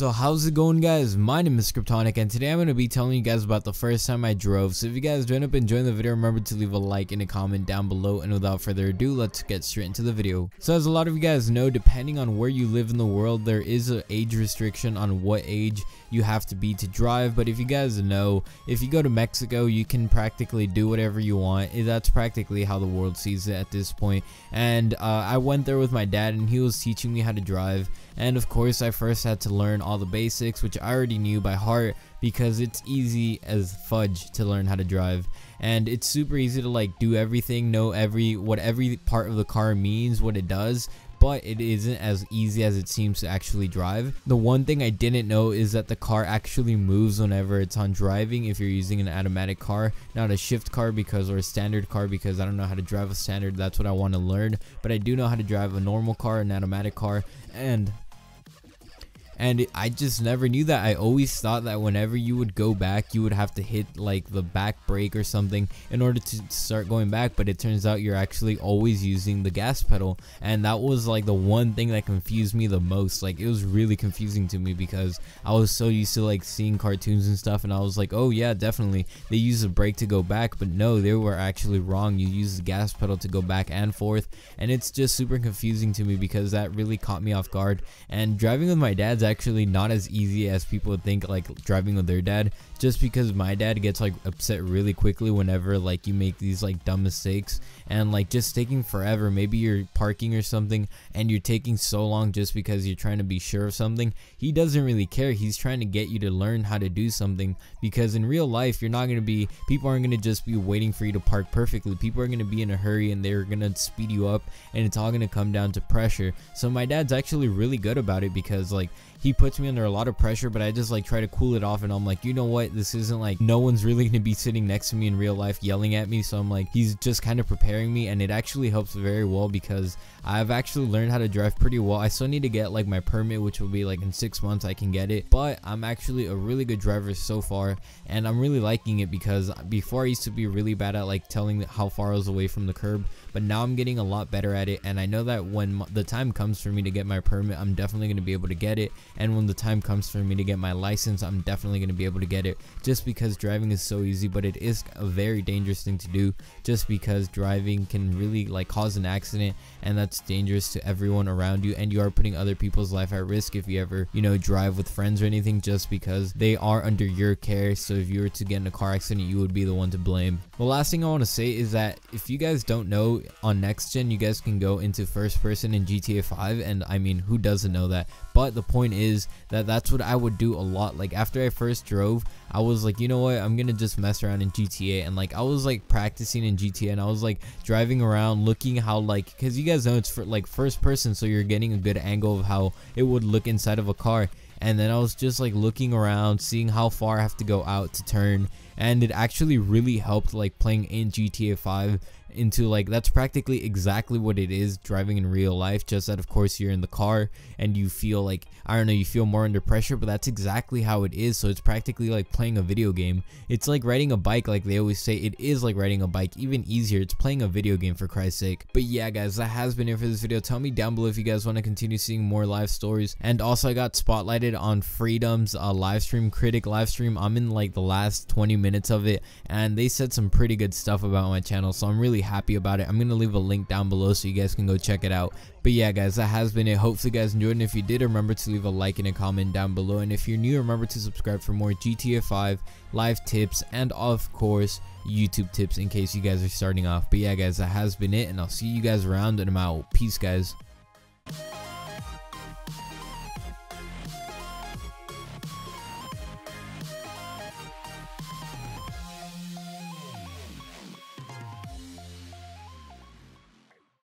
So how's it going, guys? My name is Kryptonic, and today I'm going to be telling you guys about the first time I drove. So if you guys do end up enjoying the video, remember to leave a like and a comment down below, and without further ado, let's get straight into the video. So as a lot of you guys know, depending on where you live in the world, there is an age restriction on what age you have to be to drive. But if you guys know, if you go to Mexico, you can practically do whatever you want. That's practically how the world sees it at this point. And I went there with my dad, and he was teaching me how to drive. And of course, I first had to learn all the basics, which I already knew by heart because it's easy as fudge to learn how to drive. And it's super easy to like do everything, know what every part of the car means, what it does, but it isn't as easy as it seems to actually drive. The one thing I didn't know is that the car actually moves whenever it's on driving if you're using an automatic car, not a shift car or a standard car, because I don't know how to drive a standard. That's what I want to learn, but I do know how to drive a normal car, an automatic car, and I just never knew that. I always thought that whenever you would go back, you would have to hit like the back brake or something in order to start going back, but it turns out you're actually always using the gas pedal. And that was like the one thing that confused me the most. Like, it was really confusing to me because I was so used to like seeing cartoons and stuff, and I was like, oh yeah, definitely they use the brake to go back, but no, they were actually wrong. You use the gas pedal to go back and forth, and it's just super confusing to me because that really caught me off guard. And driving with my dad's actually not as easy as people would think, like driving with their dad, just because my dad gets like upset really quickly whenever like you make these like dumb mistakes, and like just taking forever. Maybe you're parking or something and you're taking so long just because you're trying to be sure of something. He doesn't really care. He's trying to get you to learn how to do something, because in real life people aren't going to just be waiting for you to park perfectly. People are going to be in a hurry and they're going to speed you up, and it's all going to come down to pressure. So my dad's actually really good about it because like he puts me under a lot of pressure, but I just like try to cool it off, and I'm like, you know what, this isn't like, no one's really gonna be sitting next to me in real life yelling at me. So I'm like, he's just kind of preparing me, and it actually helps very well because I've actually learned how to drive pretty well. I still need to get like my permit, which will be like in 6 months I can get it, but I'm actually a really good driver so far, and I'm really liking it because before I used to be really bad at like telling how far I was away from the curb, but now I'm getting a lot better at it. And I know that when the time comes for me to get my permit, I'm definitely going to be able to get it, and when the time comes for me to get my license, I'm definitely going to be able to get it, just because driving is so easy. But it is a very dangerous thing to do, just because driving can really like cause an accident, and that's dangerous to everyone around you, and you are putting other people's life at risk if you ever, you know, drive with friends or anything, just because they are under your care. So if you were to get in a car accident, you would be the one to blame. The last thing I want to say is that if you guys don't know, on next gen you guys can go into first person in GTA 5, and I mean, who doesn't know that? But the point is that that's what I would do a lot. Like after I first drove, I was like, you know what, I'm gonna just mess around in GTA, and like I was like practicing in GTA, and I was like driving around looking how, like, because you guys know it's for like first person, so you're getting a good angle of how it would look inside of a car. And then I was just like looking around, seeing how far I have to go out to turn, and it actually really helped like playing in GTA 5 into like, that's practically exactly what it is driving in real life, just that of course you're in the car and you feel like, I don't know, you feel more under pressure, but that's exactly how it is. So it's practically like playing a video game. It's like riding a bike, like they always say. It is like riding a bike, even easier. It's playing a video game, for Christ's sake. But yeah guys, that has been it for this video. Tell me down below if you guys want to continue seeing more live stories. And also, I got spotlighted on Freedom's live stream, Critic live stream. I'm in like the last 20 minutes of it, and they said some pretty good stuff about my channel, so I'm really happy about it. I'm gonna leave a link down below so you guys can go check it out. But yeah guys, that has been it. Hopefully you guys enjoyed, and if you did, remember to leave a like and a comment down below. And if you're new, remember to subscribe for more GTA 5 live tips, and of course YouTube tips in case you guys are starting off. But yeah guys, that has been it, and I'll see you guys around, and I'm out. Peace guys.